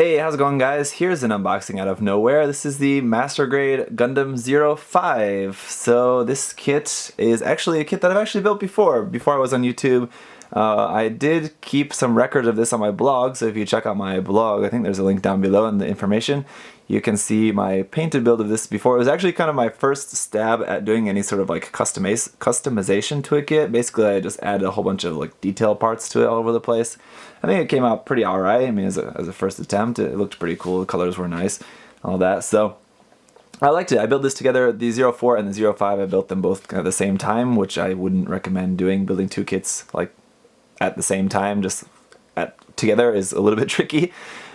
Hey, how's it going, guys? Here's an unboxing out of nowhere. This is the Master Grade Gundam 05. So this kit is actually a kit that I've actually built before I was on YouTube. I did keep some records of this on my blog, so if you check out my blog, I think there's a link down below in the information. You can see my painted build of this before. It was actually kind of my first stab at doing any sort of like customization to a kit. Basically, I just added a whole bunch of like detail parts to it all over the place. I think it came out pretty alright. I mean, as a first attempt, it looked pretty cool. The colors were nice, all that. So I liked it. I built this together, the 04 and the 05. I built them both kind of at the same time, which I wouldn't recommend doing. Building two kits like at the same time, just together, is a little bit tricky.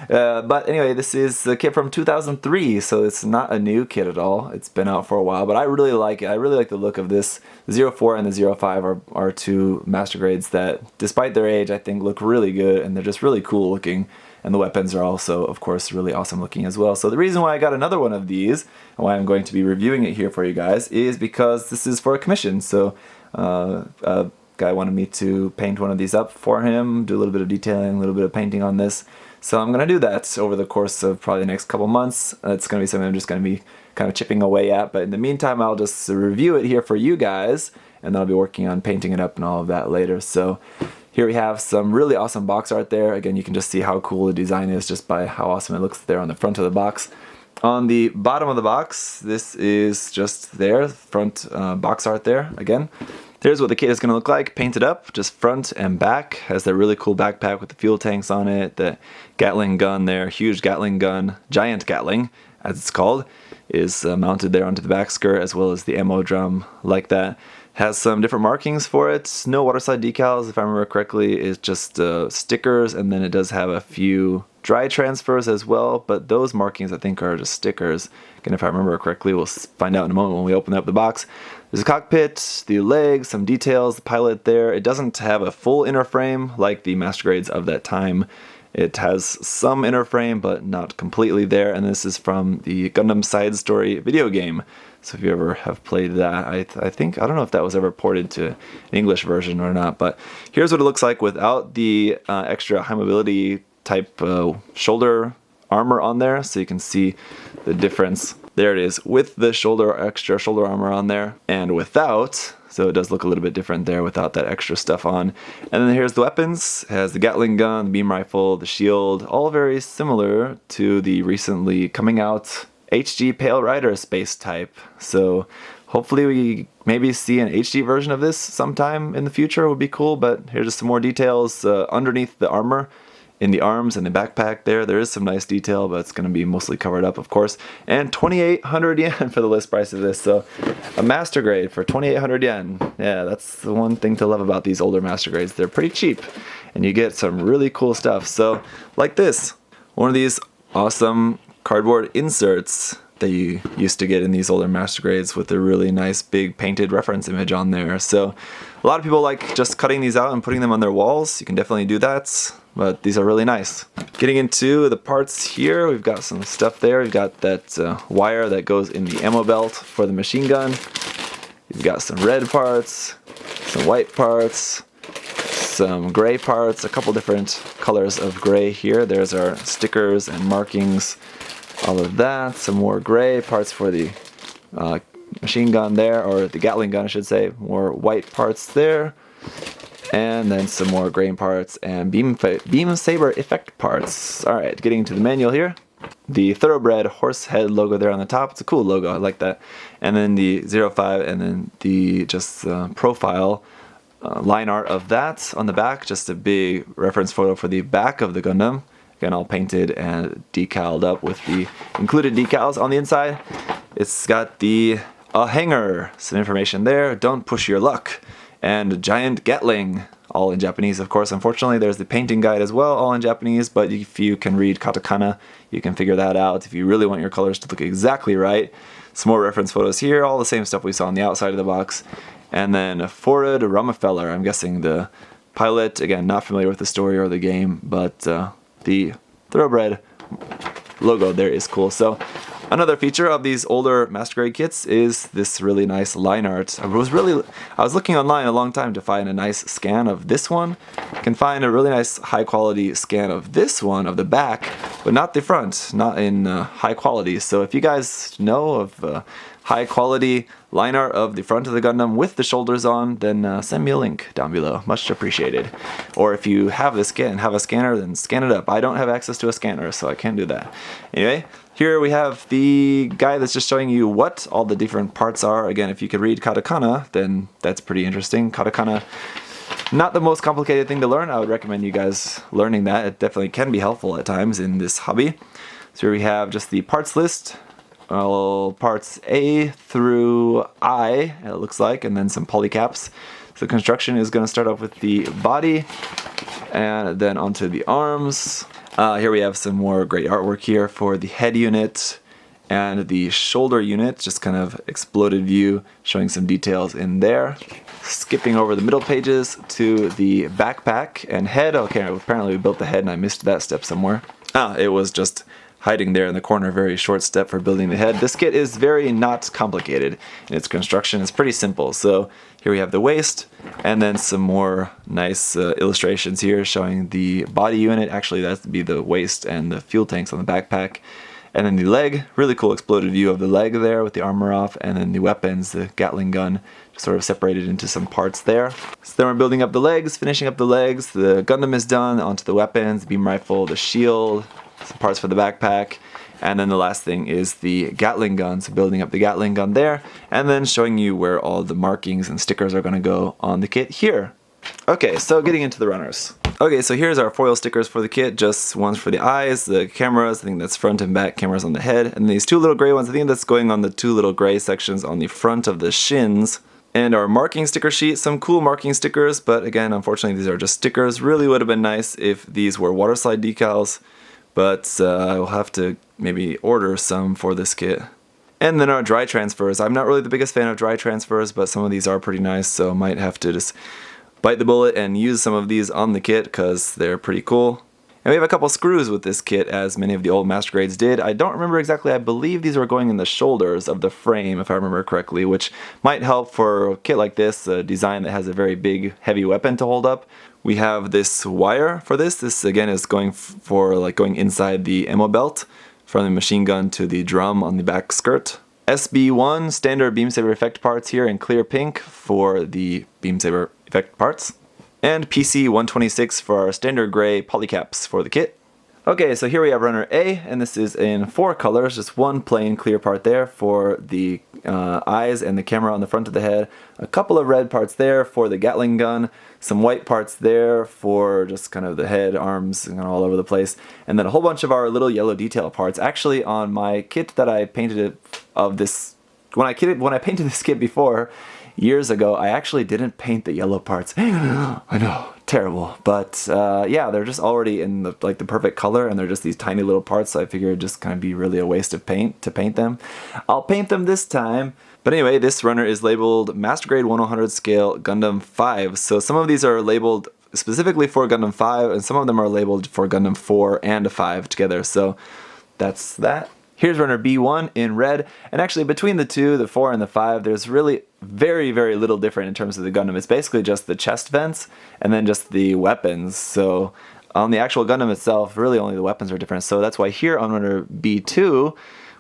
But anyway, this is the kit from 2003, so it's not a new kit at all. It's been out for a while, but I really like it. I really like the look of this. The 04 and the 05 are two master grades that, despite their age, I think look really good, and they're just really cool looking. And the weapons are also, of course, really awesome looking as well. So the reason why I got another one of these, and why I'm going to be reviewing it here for you guys, is because this is for a commission. So guy wanted me to paint one of these up for him, do a little bit of detailing, a little bit of painting on this. So I'm going to do that over the course of probably the next couple months. It's going to be something I'm just going to be kind of chipping away at, but in the meantime I'll just review it here for you guys, and then I'll be working on painting it up and all of that later. So here we have some really awesome box art there. Again, you can just see how cool the design is just by how awesome it looks there on the front of the box. On the bottom of the box, this is just there, front box art there again. Here's what the kit is going to look like, painted up, just front and back. Has that really cool backpack with the fuel tanks on it, the Gatling gun there, huge Gatling gun, giant Gatling as it's called, is mounted there onto the back skirt, as well as the ammo drum like that. Has some different markings for it, no waterside decals if I remember correctly, it's just stickers, and then it does have a few dry transfers as well, but those markings I think are just stickers. Again, if I remember correctly, we'll find out in a moment when we open up the box. There's a cockpit, the legs, some details, the pilot there. It doesn't have a full inner frame like the master grades of that time. It has some inner frame, but not completely there, and this is from the Gundam Side Story video game. So if you ever have played that, I don't know if that was ever ported to an English version or not, but here's what it looks like without the extra high mobility type shoulder armor on there, so you can see the difference. There it is, with the extra shoulder armor on there, and without, so it does look a little bit different there without that extra stuff on. And then here's the weapons. It has the Gatling gun, the beam rifle, the shield, all very similar to the recently coming out HG Pale Rider space type. So hopefully we maybe see an HD version of this sometime in the future. Would be cool. But here's just some more details underneath the armor. In the arms and the backpack there is some nice detail, but it's going to be mostly covered up, of course. And 2,800 yen for the list price of this. So a master grade for 2,800 yen. Yeah, that's the one thing to love about these older master grades. They're pretty cheap, and you get some really cool stuff. So like this, one of these awesome cardboard inserts that you used to get in these older master grades with a really nice big painted reference image on there. So a lot of people like just cutting these out and putting them on their walls. You can definitely do that, but these are really nice. Getting into the parts here, we've got some stuff there. We've got that wire that goes in the ammo belt for the machine gun. We've got some red parts, some white parts, some gray parts, a couple different colors of gray here. There's our stickers and markings, all of that. Some more gray parts for the machine gun there, or the Gatling gun I should say. More white parts there, and then some more gray parts and beam saber effect parts. Alright, getting into the manual here. The thoroughbred horse head logo there on the top. It's a cool logo, I like that. And then the 05, and then the just profile line art of that on the back. Just a big reference photo for the back of the Gundam. Again, all painted and decaled up with the included decals on the inside. It's got the hanger, some information there, don't push your luck, and giant Gatling, all in Japanese, of course. Unfortunately, there's the painting guide as well, all in Japanese, but if you can read katakana, you can figure that out if you really want your colors to look exactly right. Some more reference photos here, all the same stuff we saw on the outside of the box. And then Forrad Rummefeller, I'm guessing the pilot, again, not familiar with the story or the game, but the thoroughbred logo there is cool. So Another feature of these older Master Grade kits is this really nice line art. I was looking online a long time to find a nice scan of this one. You can find a really nice high quality scan of this one, of the back, but not the front, not in high quality. So if you guys know of high quality line art of the front of the Gundam with the shoulders on, then send me a link down below. Much appreciated. Or if you have this kit and have a scanner, then scan it up. I don't have access to a scanner, so I can't do that. Anyway, here we have the guy that's just showing you what all the different parts are. Again, if you could read katakana, then that's pretty interesting. Katakana, not the most complicated thing to learn. I would recommend you guys learning that. It definitely can be helpful at times in this hobby. So here we have just the parts list. Parts A through I, it looks like, and then some polycaps. So the construction is going to start off with the body, and then onto the arms. Here we have some more great artwork here for the head unit and the shoulder unit, just kind of exploded view, showing some details in there. Skipping over the middle pages to the backpack and head. Okay, apparently we built the head and I missed that step somewhere. It was just hiding there in the corner, very short step for building the head. This kit is very not complicated in its construction. It's pretty simple. So here we have the waist, and then some more nice illustrations here showing the body unit. Actually, that'd be the waist and the fuel tanks on the backpack. And then the leg, really cool exploded view of the leg there with the armor off, and then the weapons, the Gatling gun, sort of separated into some parts there. So then we're building up the legs, finishing up the legs. The Gundam is done, onto the weapons, the beam rifle, the shield, some parts for the backpack, and then the last thing is the Gatling gun, so building up the Gatling gun there, and then showing you where all the markings and stickers are going to go on the kit here. Okay, so getting into the runners. Okay, so here's our foil stickers for the kit, just ones for the eyes, the cameras, I think that's front and back cameras on the head, and these two little gray ones, I think that's going on the two little gray sections on the front of the shins. And our marking sticker sheet, some cool marking stickers, but again, unfortunately these are just stickers. Really would have been nice if these were water slide decals, but I will have to maybe order some for this kit. And then our dry transfers. I'm not really the biggest fan of dry transfers, but some of these are pretty nice, so I might have to just bite the bullet and use some of these on the kit because they're pretty cool. And we have a couple screws with this kit, as many of the old Master Grades did. I don't remember exactly, I believe these were going in the shoulders of the frame, if I remember correctly, which might help for a kit like this, a design that has a very big, heavy weapon to hold up. We have this wire for this. This again is going for like going inside the ammo belt from the machine gun to the drum on the back skirt. SB1 standard beam saber effect parts here in clear pink for the beam saber effect parts. And PC126 for our standard gray polycaps for the kit. Okay, so here we have runner A, and this is in 4 colors, just one plain clear part there for the eyes and the camera on the front of the head, a couple of red parts there for the Gatling gun, some white parts there for just kind of the head, arms, and all over the place, and then a whole bunch of our little yellow detail parts. Actually, on my kit that I painted of this, when I painted this kit before, years ago, I actually didn't paint the yellow parts. I know, terrible. But yeah, they're just already in the perfect color, and they're just these tiny little parts, so I figured it'd just kind of be really a waste of paint to paint them. I'll paint them this time. But anyway, this runner is labeled Master Grade 1/100 Scale Gundam 5. So some of these are labeled specifically for Gundam 5, and some of them are labeled for Gundam 4 and 5 together. So that's that. Here's runner B1 in red, and actually between the two, the 4 and the 5, there's really very, very little different in terms of the Gundam. It's basically just the chest vents and then just the weapons. So on the actual Gundam itself, really only the weapons are different. So that's why here on runner B2,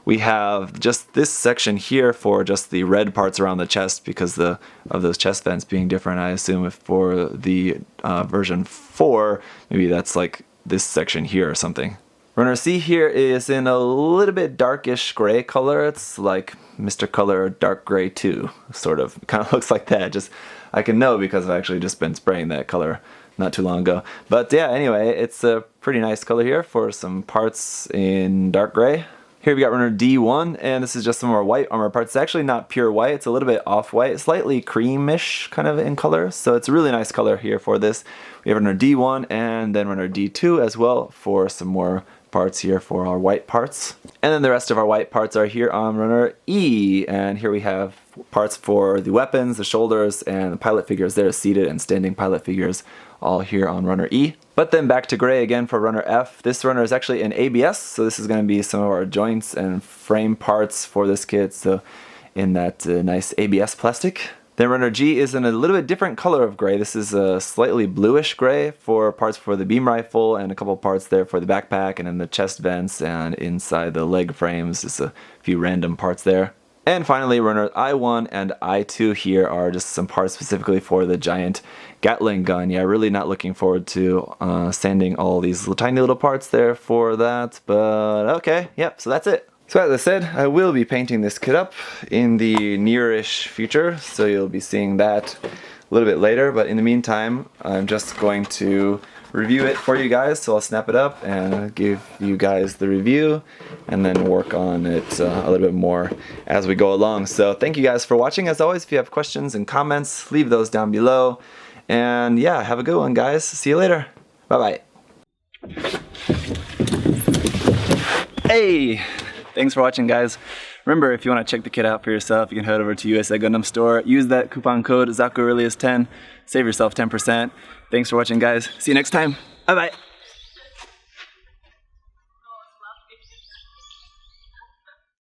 we have just this section here for just the red parts around the chest because of those chest vents being different. I assume if for the version 4, maybe that's like this section here or something. Runner C here is in a little bit darkish gray color. It's like Mr. Color Dark Gray 2, sort of. Kind of looks like that. Just I can know because I've actually just been spraying that color not too long ago. But yeah, anyway, it's a pretty nice color here for some parts in dark gray. Here we got runner D1, and this is just some more white armor parts. It's actually not pure white, it's a little bit off-white, slightly creamish kind of in color, so it's a really nice color here for this. We have runner D1 and then runner D2 as well for some more parts here for our white parts. And then the rest of our white parts are here on runner E. And here we have parts for the weapons, the shoulders, and the pilot figures there, seated and standing pilot figures, all here on runner E. But then back to gray again for runner F. This runner is actually in ABS, so this is going to be some of our joints and frame parts for this kit, so in that nice ABS plastic. Then runner G is in a little bit different color of gray. This is a slightly bluish gray for parts for the beam rifle and a couple parts there for the backpack and then the chest vents and inside the leg frames. Just a few random parts there. And finally, runner I1 and I2 here are just some parts specifically for the giant Gatling gun. Yeah, really not looking forward to sanding all these tiny little parts there for that, but okay, yep, so that's it. So as I said, I will be painting this kit up in the near-ish future, so you'll be seeing that a little bit later, but in the meantime, I'm just going to review it for you guys, so I'll snap it up and give you guys the review and then work on it a little bit more as we go along. So thank you guys for watching. As always, if you have questions and comments, leave those down below. And yeah, have a good one, guys. See you later. Bye-bye. Hey! Thanks for watching, guys. Remember, if you want to check the kit out for yourself, you can head over to USA Gundam Store. Use that coupon code ZakuAurelius10. Save yourself 10%. Thanks for watching, guys. See you next time. Bye-bye.